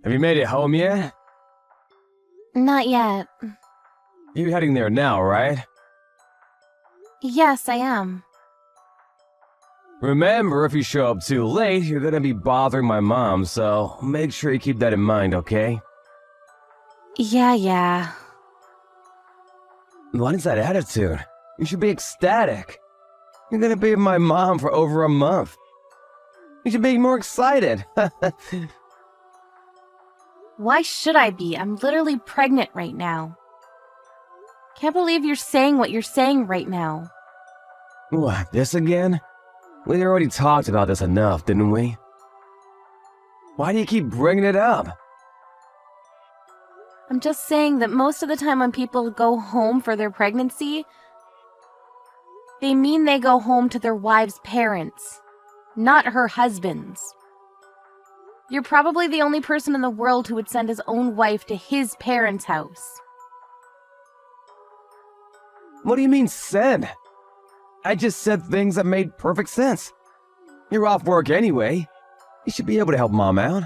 Have you made it home yet? Not yet. You're heading there now, right? Yes, I am. Remember, if you show up too late, you're gonna be bothering my mom, so make sure you keep that in mind, okay? Yeah. What is that attitude? You should be ecstatic. You're gonna be with my mom for over a month. You should be more excited. Why should I be? I'm literally pregnant right now. Can't believe you're saying what you're saying right now. What, this again? We already talked about this enough, didn't we? Why do you keep bringing it up? I'm just saying that most of the time when people go home for their pregnancy, they mean they go home to their wife's parents, not her husband's. You're probably the only person in the world who would send his own wife to his parents' house. What do you mean, send? I just said things that made perfect sense. You're off work anyway. You should be able to help Mom out.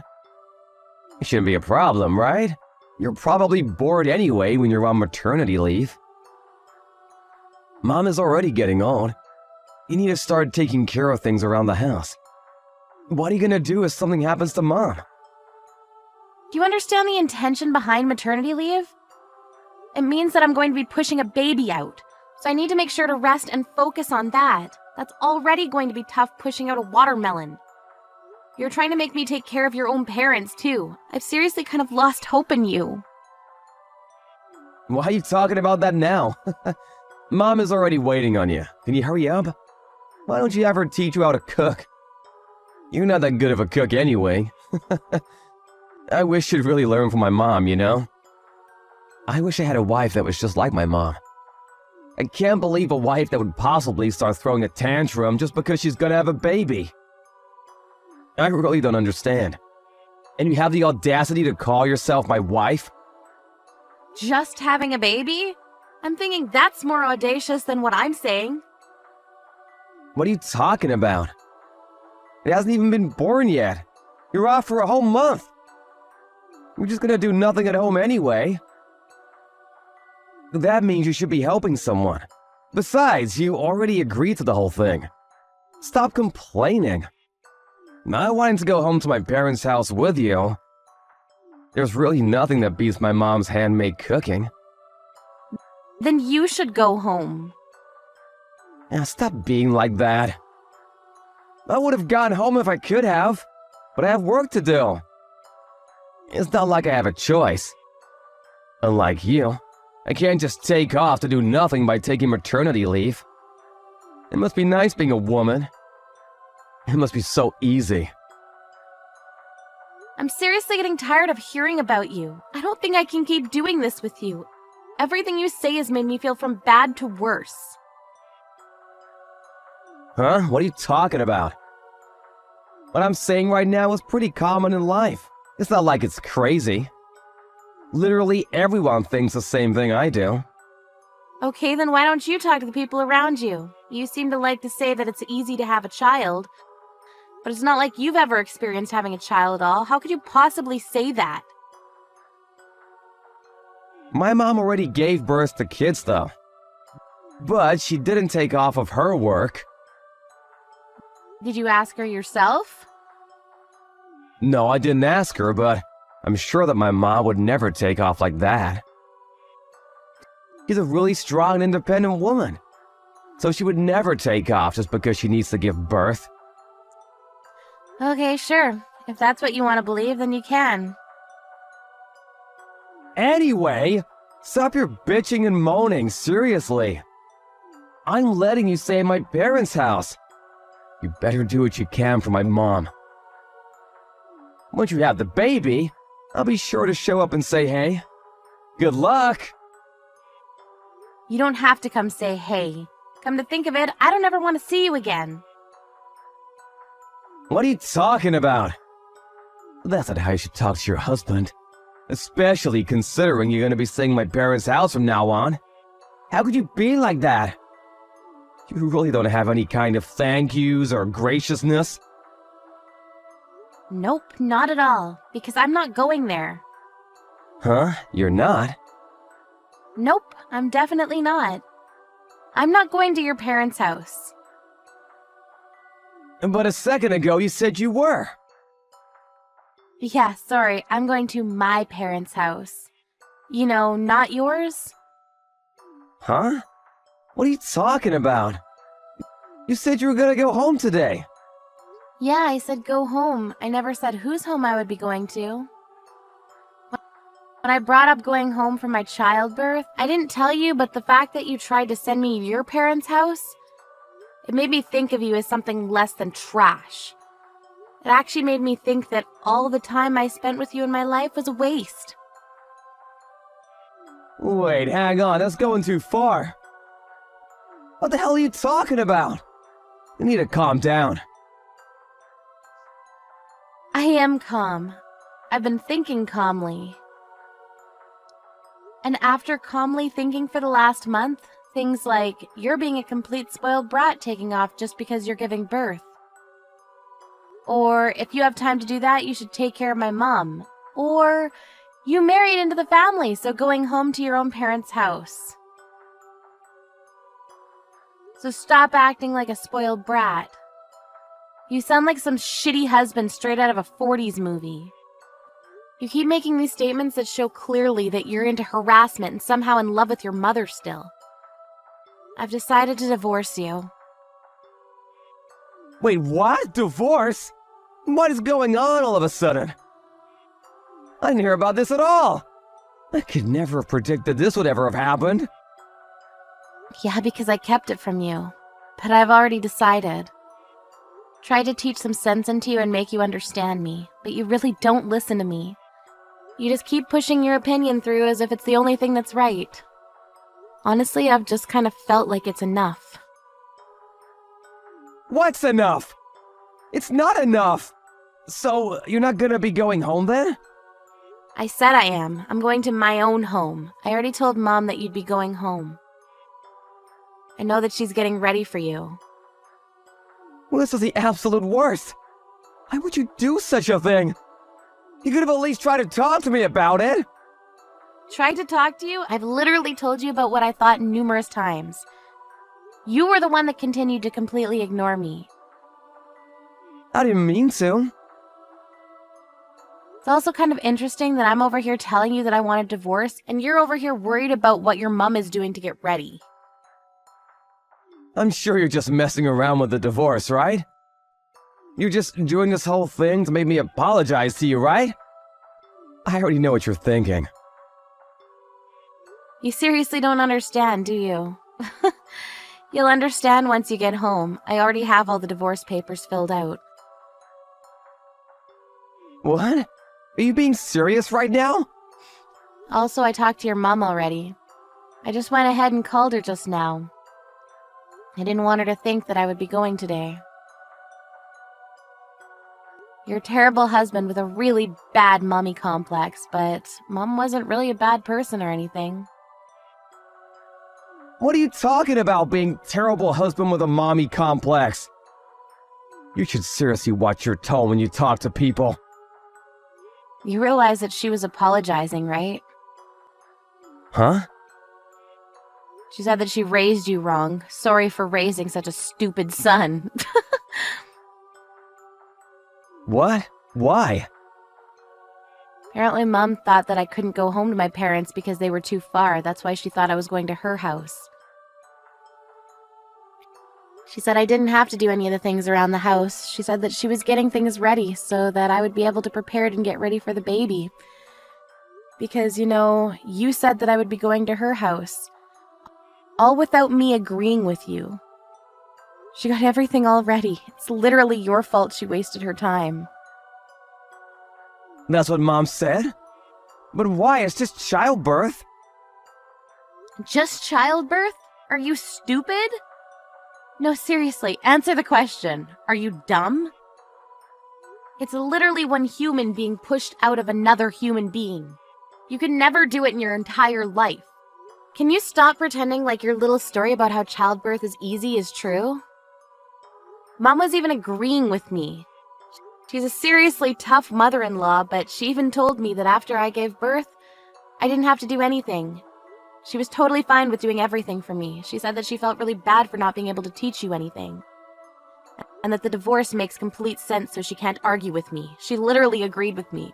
It shouldn't be a problem, right? You're probably bored anyway when you're on maternity leave. Mom is already getting old. You need to start taking care of things around the house. What are you gonna do if something happens to Mom? Do you understand the intention behind maternity leave? It means that I'm going to be pushing a baby out, so I need to make sure to rest and focus on that. That's already going to be tough pushing out a watermelon. You're trying to make me take care of your own parents, too. I've seriously kind of lost hope in you. Why are you talking about that now? Mom is already waiting on you. Can you hurry up? Why don't you have her teach you how to cook? You're not that good of a cook anyway. I wish you'd really learn from my mom, you know? I wish I had a wife that was just like my mom. I can't believe a wife that would possibly start throwing a tantrum just because she's gonna have a baby. I really don't understand. And you have the audacity to call yourself my wife? Just having a baby? I'm thinking that's more audacious than what I'm saying. What are you talking about? It hasn't even been born yet. You're off for a whole month. You're just gonna do nothing at home anyway. That means you should be helping someone. Besides, you already agreed to the whole thing. Stop complaining. I wanted to go home to my parents' house with you. There's really nothing that beats my mom's handmade cooking. Then you should go home. Now stop being like that. I would have gone home if I could have, but I have work to do. It's not like I have a choice. Unlike you, I can't just take off to do nothing by taking maternity leave. It must be nice being a woman. It must be so easy. I'm seriously getting tired of hearing about you. I don't think I can keep doing this with you. Everything you say has made me feel from bad to worse. Huh? What are you talking about? What I'm saying right now is pretty common in life. It's not like it's crazy. Literally everyone thinks the same thing I do. Okay, then why don't you talk to the people around you? You seem to like to say that it's easy to have a child, but it's not like you've ever experienced having a child at all. How could you possibly say that? My mom already gave birth to kids though. But she didn't take off of her work. Did you ask her yourself? No, I didn't ask her, but I'm sure that my mom would never take off like that. She's a really strong and independent woman. So she would never take off just because she needs to give birth. Okay, sure. If that's what you want to believe, then you can. Anyway, stop your bitching and moaning, seriously. I'm letting you stay at my parents' house. You better do what you can for my mom. Once you have the baby, I'll be sure to show up and say hey. Good luck! You don't have to come say hey. Come to think of it, I don't ever want to see you again. What are you talking about? That's not how you should talk to your husband. Especially considering you're gonna be staying at my parents' house from now on. How could you be like that? You really don't have any kind of thank yous or graciousness. Nope, not at all, because I'm not going there. Huh? You're not? Nope, I'm definitely not. I'm not going to your parents' house. But a second ago you said you were. Yeah, sorry, I'm going to my parents' house. You know, not yours? Huh? What are you talking about? You said you were gonna go home today. Yeah, I said go home. I never said whose home I would be going to. When I brought up going home for my childbirth, I didn't tell you, but the fact that you tried to send me to your parents' house, it made me think of you as something less than trash. It actually made me think that all the time I spent with you in my life was a waste. Wait, hang on, that's going too far. What the hell are you talking about? You need to calm down. I am calm. I've been thinking calmly. And after calmly thinking for the last month, things like you're being a complete spoiled brat taking off just because you're giving birth. Or if you have time to do that, you should take care of my mom. Or you married into the family, so going home to your own parents' house. So stop acting like a spoiled brat. You sound like some shitty husband straight out of a 40s movie. You keep making these statements that show clearly that you're into harassment and somehow in love with your mother still. I've decided to divorce you. Wait, what? Divorce? What is going on all of a sudden? I didn't hear about this at all. I could never have predicted this would ever have happened. Yeah, because I kept it from you. But I've already decided. Tried to teach some sense into you and make you understand me, but you really don't listen to me. You just keep pushing your opinion through as if it's the only thing that's right. Honestly, I've just kind of felt like it's enough. What's enough? It's not enough. So, you're not gonna be going home then? I said I am. I'm going to my own home. I already told Mom that you'd be going home. I know that she's getting ready for you. Well, this is the absolute worst. Why would you do such a thing? You could have at least tried to talk to me about it. Tried to talk to you? I've literally told you about what I thought numerous times. You were the one that continued to completely ignore me. I didn't mean to. It's also kind of interesting that I'm over here telling you that I want a divorce, and you're over here worried about what your mom is doing to get ready. I'm sure you're just messing around with the divorce, right? You're just doing this whole thing to make me apologize to you, right? I already know what you're thinking. You seriously don't understand, do you? You'll understand once you get home. I already have all the divorce papers filled out. What? Are you being serious right now? Also, I talked to your mom already. I just went ahead and called her just now. I didn't want her to think that I would be going today. You're a terrible husband with a really bad mommy complex, but Mom wasn't really a bad person or anything. What are you talking about, being terrible husband with a mommy complex? You should seriously watch your tone when you talk to people. You realize that she was apologizing, right? Huh? She said that she raised you wrong. Sorry for raising such a stupid son. What? Why? Apparently Mom thought that I couldn't go home to my parents because they were too far. That's why she thought I was going to her house. She said I didn't have to do any of the things around the house. She said that she was getting things ready so that I would be able to prepare it and get ready for the baby. Because, you know, you said that I would be going to her house. All without me agreeing with you. She got everything all ready. It's literally your fault she wasted her time. That's what Mom said? But why? It's just childbirth. Just childbirth? Are you stupid? No, seriously, answer the question. Are you dumb? It's literally one human being pushed out of another human being. You could never do it in your entire life. Can you stop pretending like your little story about how childbirth is easy is true? Mom was even agreeing with me. She's a seriously tough mother-in-law, but she even told me that after I gave birth, I didn't have to do anything. She was totally fine with doing everything for me. She said that she felt really bad for not being able to teach you anything. And that the divorce makes complete sense, so she can't argue with me. She literally agreed with me.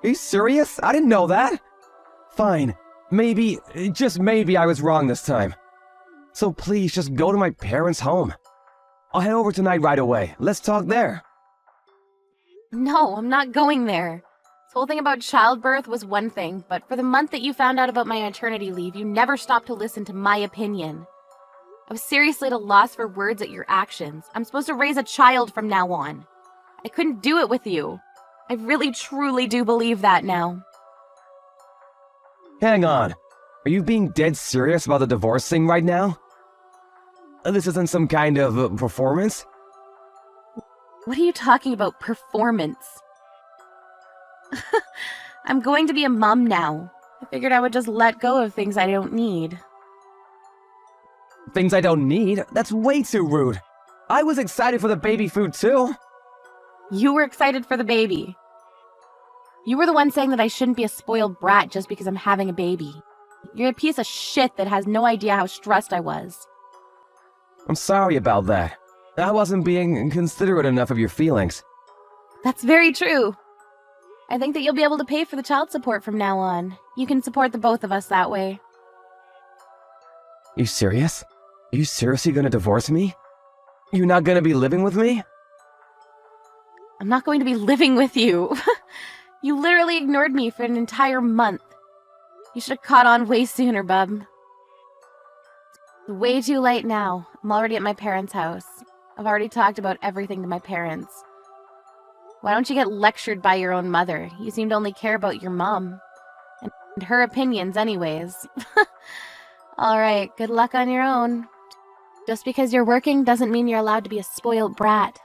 Are you serious? I didn't know that. Fine. Maybe, just maybe I was wrong this time. So please just go to my parents' home. I'll head over tonight right away. Let's talk there. No, I'm not going there. This whole thing about childbirth was one thing, but for the month that you found out about my maternity leave, you never stopped to listen to my opinion. I was seriously at a loss for words at your actions. I'm supposed to raise a child from now on. I couldn't do it with you. I really, truly do believe that now. Hang on. Are you being dead serious about the divorce thing right now? This isn't some kind of performance? What are you talking about, performance? I'm going to be a mom now. I figured I would just let go of things I don't need. Things I don't need? That's way too rude. I was excited for the baby food too. You were excited for the baby. You were the one saying that I shouldn't be a spoiled brat just because I'm having a baby. You're a piece of shit that has no idea how stressed I was. I'm sorry about that. I wasn't being considerate enough of your feelings. That's very true. I think that you'll be able to pay for the child support from now on. You can support the both of us that way. You serious? Are you seriously gonna divorce me? You're not gonna be living with me? I'm not going to be living with you. You literally ignored me for an entire month. You should have caught on way sooner, bub. It's way too late now. I'm already at my parents' house. I've already talked about everything to my parents. Why don't you get lectured by your own mother? You seem to only care about your mom. And her opinions anyways. Alright, good luck on your own. Just because you're working doesn't mean you're allowed to be a spoiled brat.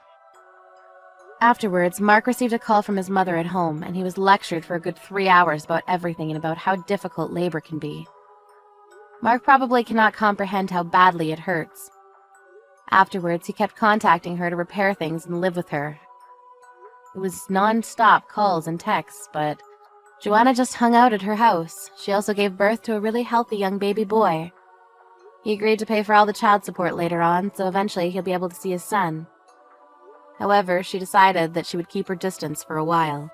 Afterwards, Mark received a call from his mother at home, and he was lectured for a good 3 hours about everything and about how difficult labor can be. Mark probably cannot comprehend how badly it hurts. Afterwards, he kept contacting her to repair things and live with her. It was non-stop calls and texts, but Joanna just hung out at her house. She also gave birth to a really healthy young baby boy. He agreed to pay for all the child support later on, so eventually he'll be able to see his son. However, she decided that she would keep her distance for a while.